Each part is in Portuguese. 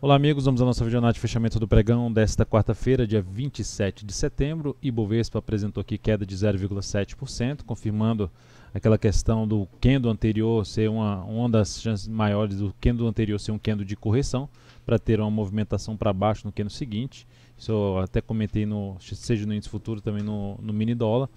Olá amigos, vamos à nossa videonate de fechamento do pregão desta quarta-feira, dia 27 de setembro. Ibovespa apresentou aqui queda de 0,7%, confirmando aquela questão do candle anterior ser uma das chances maiores do candle anterior ser um candle de correção, para ter uma movimentação para baixo no candle seguinte. Isso eu até comentei, seja no índice futuro, também no mini dólar.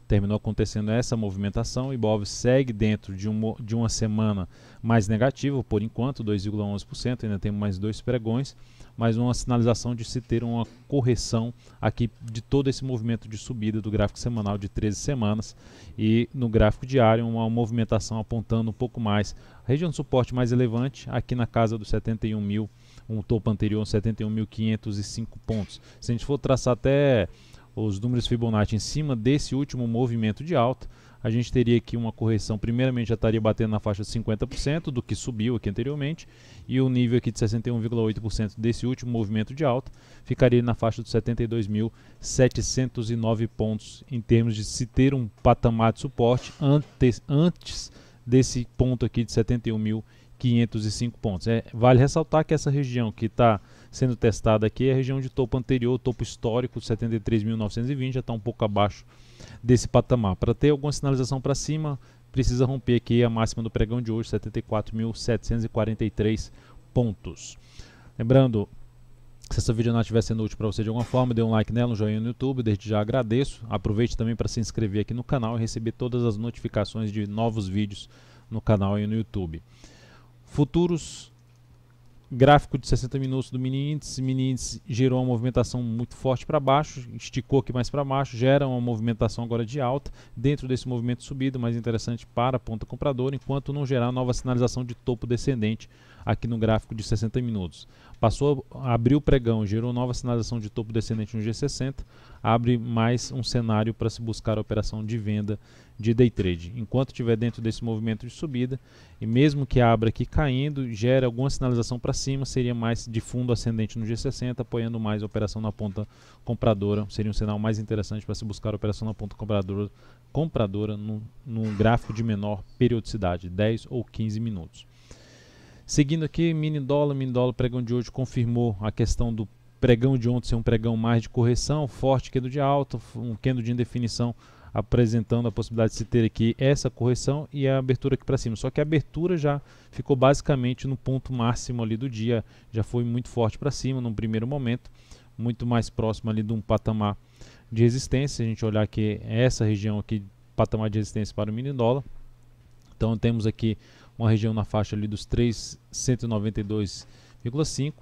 Terminou acontecendo essa movimentação. O Ibov segue dentro de uma semana mais negativa, por enquanto, 2,11%, ainda tem mais dois pregões, mas uma sinalização de se ter uma correção aqui de todo esse movimento de subida do gráfico semanal de 13 semanas, e no gráfico diário uma movimentação apontando um pouco mais. A região de suporte mais relevante aqui na casa dos 71 mil, um topo anterior, 71.505 pontos. Se a gente for traçar até os números Fibonacci em cima desse último movimento de alta, a gente teria aqui uma correção. Primeiramente já estaria batendo na faixa de 50% do que subiu aqui anteriormente, e o nível aqui de 61,8% desse último movimento de alta ficaria na faixa de 72.709 pontos, em termos de se ter um patamar de suporte antes desse ponto aqui de 71.505 pontos. Vale ressaltar que essa região que está sendo testada aqui é a região de topo anterior, topo histórico, 73.920, já está um pouco abaixo desse patamar. Para ter alguma sinalização para cima, precisa romper aqui a máxima do pregão de hoje, 74.743 pontos. Lembrando, se essa videonate estiver sendo útil para você de alguma forma, dê um like nela, um joinha no YouTube, desde já agradeço. Aproveite também para se inscrever aqui no canal e receber todas as notificações de novos vídeos no canal e no YouTube. Futuros, gráfico de 60 minutos do mini índice gerou uma movimentação muito forte para baixo, esticou aqui mais para baixo, gera uma movimentação agora de alta, dentro desse movimento de subida, mais interessante para a ponta compradora, enquanto não gerar nova sinalização de topo descendente aqui no gráfico de 60 minutos. Passou a abrir o pregão, gerou nova sinalização de topo descendente no G60, abre mais um cenário para se buscar a operação de venda de day trade. Enquanto estiver dentro desse movimento de subida, e mesmo que abra aqui caindo, gera alguma sinalização para cima, seria mais de fundo ascendente no G60, apoiando mais a operação na ponta compradora. Seria um sinal mais interessante para se buscar a operação na ponta compradora num gráfico de menor periodicidade, 10 ou 15 minutos. Seguindo aqui, mini dólar pregão de hoje confirmou a questão do pregão de ontem ser um pregão mais de correção, forte candle de alta, um candle de indefinição, apresentando a possibilidade de se ter aqui essa correção e a abertura aqui para cima. Só que a abertura já ficou basicamente no ponto máximo ali do dia, já foi muito forte para cima num primeiro momento, muito mais próximo ali de um patamar de resistência. Se a gente olhar aqui essa região aqui, patamar de resistência para o mini dólar, então temos aqui uma região na faixa ali dos 392,5.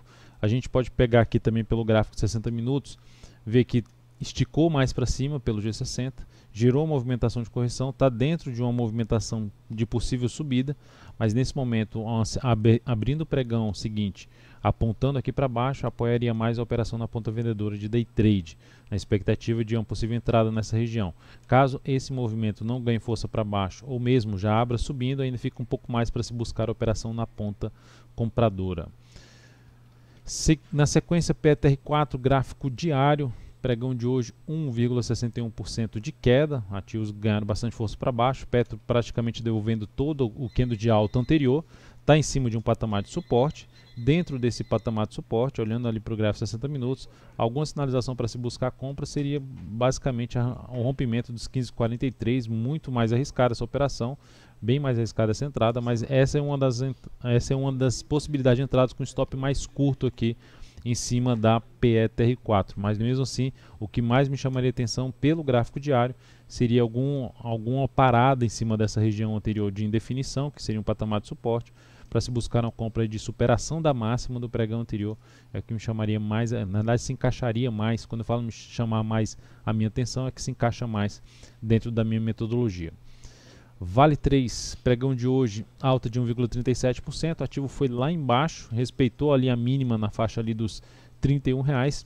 A gente pode pegar aqui também pelo gráfico de 60 minutos, ver que esticou mais para cima pelo G60, gerou uma movimentação de correção, está dentro de uma movimentação de possível subida, mas nesse momento, abrindo o pregão seguinte, apontando aqui para baixo, apoiaria mais a operação na ponta vendedora de day trade, na expectativa de uma possível entrada nessa região. Caso esse movimento não ganhe força para baixo, ou mesmo já abra subindo, ainda fica um pouco mais para se buscar a operação na ponta compradora. Na sequência, PETR4, gráfico diário, pregão de hoje 1,61% de queda, ativos ganharam bastante força para baixo, Petro praticamente devolvendo todo o candle de alta anterior, está em cima de um patamar de suporte. Dentro desse patamar de suporte, olhando ali para o gráfico de 60 minutos, alguma sinalização para se buscar a compra seria basicamente o rompimento dos 15,43, muito mais arriscada essa operação, bem mais arriscada essa entrada, mas essa é uma das possibilidades de entradas com stop mais curto aqui em cima da PETR4, mas mesmo assim o que mais me chamaria atenção pelo gráfico diário seria alguma parada em cima dessa região anterior de indefinição, que seria um patamar de suporte, para se buscar uma compra de superação da máxima do pregão anterior. É o que me chamaria mais, na verdade se encaixaria mais, quando eu falo me chamar mais a minha atenção, é que se encaixa mais dentro da minha metodologia. Vale 3, pregão de hoje, alta de 1,37%, o ativo foi lá embaixo, respeitou ali a mínima na faixa ali dos R$31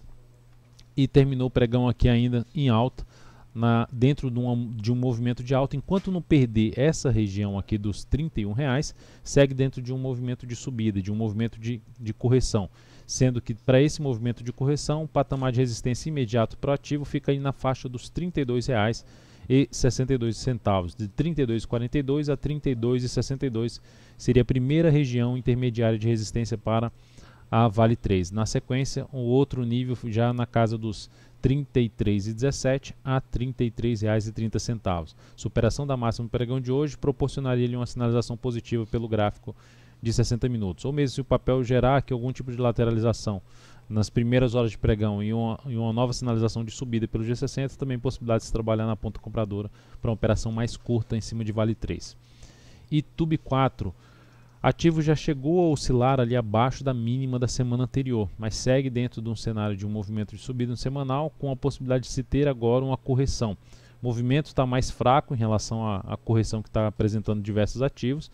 e terminou o pregão aqui ainda em alta, dentro de um movimento de alta. Enquanto não perder essa região aqui dos R$31, segue dentro de um movimento de subida, de um movimento de correção, sendo que para esse movimento de correção, o patamar de resistência imediato para o ativo fica aí na faixa dos R$32,62, de 32,42 a 32,62 seria a primeira região intermediária de resistência para a Vale 3. Na sequência, um outro nível já na casa dos R$ 33,17 a R$ 33,30. Superação da máxima do pregão de hoje proporcionaria-lhe uma sinalização positiva pelo gráfico de 60 minutos. Ou mesmo se o papel gerar aqui algum tipo de lateralização nas primeiras horas de pregão e uma nova sinalização de subida pelo G60, também possibilidade de se trabalhar na ponta compradora para uma operação mais curta em cima de Vale 3. E TUB 4. Ativo já chegou a oscilar ali abaixo da mínima da semana anterior, mas segue dentro de um cenário de um movimento de subida no semanal, com a possibilidade de se ter agora uma correção. O movimento está mais fraco em relação à correção que está apresentando diversos ativos,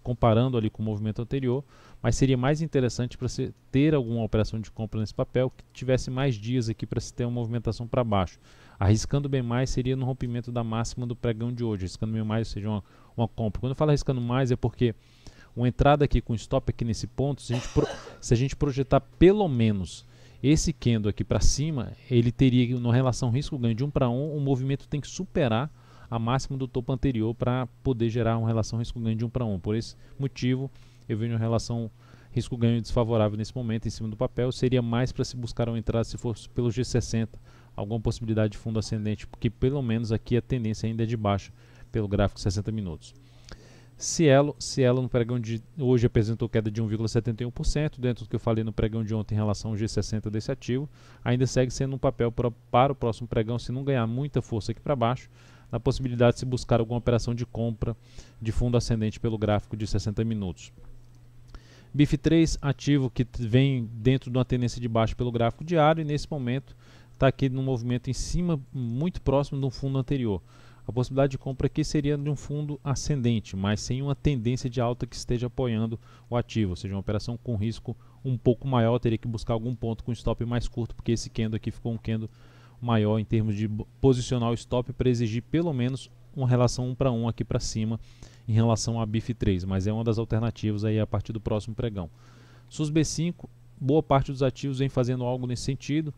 comparando ali com o movimento anterior, mas seria mais interessante para se ter alguma operação de compra nesse papel que tivesse mais dias aqui para se ter uma movimentação para baixo. Arriscando bem mais seria no rompimento da máxima do pregão de hoje, arriscando bem mais, ou seja, uma compra. Quando eu falo arriscando mais é porque uma entrada aqui com stop aqui nesse ponto, se a gente projetar pelo menos esse candle aqui para cima, ele teria, na relação risco-ganho de 1 para 1, o movimento tem que superar a máxima do topo anterior para poder gerar uma relação risco-ganho de 1 para 1. Por esse motivo, eu vejo uma relação risco-ganho desfavorável nesse momento em cima do papel. Seria mais para se buscar uma entrada, se fosse pelo G60, alguma possibilidade de fundo ascendente, porque pelo menos aqui a tendência ainda é de baixa pelo gráfico 60 minutos. Cielo no pregão de hoje apresentou queda de 1,71%, dentro do que eu falei no pregão de ontem em relação ao G60 desse ativo. Ainda segue sendo um papel para o próximo pregão, se não ganhar muita força aqui para baixo, na possibilidade de se buscar alguma operação de compra de fundo ascendente pelo gráfico de 60 minutos. BIF3, ativo que vem dentro de uma tendência de baixo pelo gráfico diário e nesse momento está aqui num movimento em cima, muito próximo do fundo anterior. A possibilidade de compra aqui seria de um fundo ascendente, mas sem uma tendência de alta que esteja apoiando o ativo, ou seja, uma operação com risco um pouco maior, teria que buscar algum ponto com stop mais curto, porque esse candle aqui ficou um candle maior em termos de posicionar o stop para exigir pelo menos uma relação 1 para 1 aqui para cima em relação a BIF3, mas é uma das alternativas aí a partir do próximo pregão. SUSB5, boa parte dos ativos vem fazendo algo nesse sentido.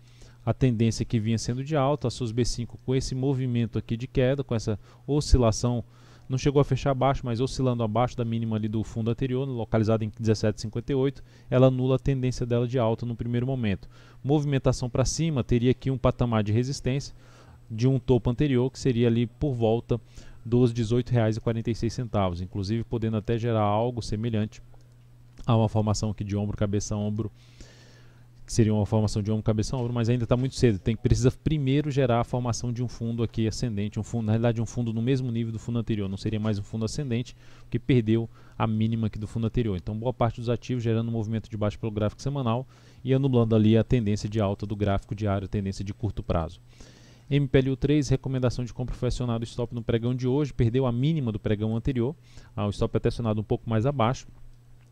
A tendência que vinha sendo de alta, a SUSB5 com esse movimento aqui de queda, com essa oscilação, não chegou a fechar abaixo, mas oscilando abaixo da mínima ali do fundo anterior, localizada em 17,58, ela anula a tendência dela de alta no primeiro momento. Movimentação para cima teria aqui um patamar de resistência de um topo anterior, que seria ali por volta dos R$ 18,46, inclusive podendo até gerar algo semelhante a uma formação aqui de ombro, cabeça, ombro, que seria uma formação de ombro, cabeça, ombro, mas ainda está muito cedo. Precisa primeiro gerar a formação de um fundo aqui ascendente, na realidade um fundo no mesmo nível do fundo anterior, não seria mais um fundo ascendente, que perdeu a mínima aqui do fundo anterior. Então boa parte dos ativos gerando um movimento de baixo pelo gráfico semanal e anulando ali a tendência de alta do gráfico diário, a tendência de curto prazo. MPLU3, recomendação de compra foi acionado o stop no pregão de hoje, perdeu a mínima do pregão anterior, o stop é até acionado um pouco mais abaixo,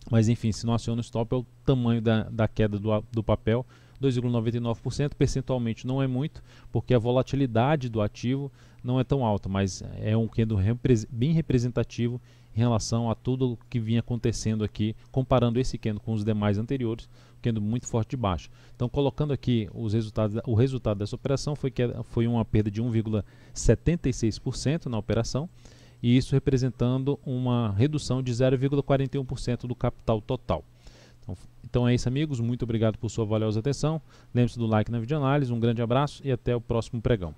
mas enfim, se não aciona o stop é o tamanho da queda do papel, 2,99%, percentualmente não é muito, porque a volatilidade do ativo não é tão alta, mas é um candle bem representativo em relação a tudo que vinha acontecendo aqui, comparando esse candle com os demais anteriores, um candle muito forte de baixa. Então, colocando aqui os resultados, o resultado dessa operação foi uma perda de 1,76% na operação, e isso representando uma redução de 0,41% do capital total. Então é isso, amigos, muito obrigado por sua valiosa atenção. Lembre-se do like na videoanálise, um grande abraço e até o próximo pregão.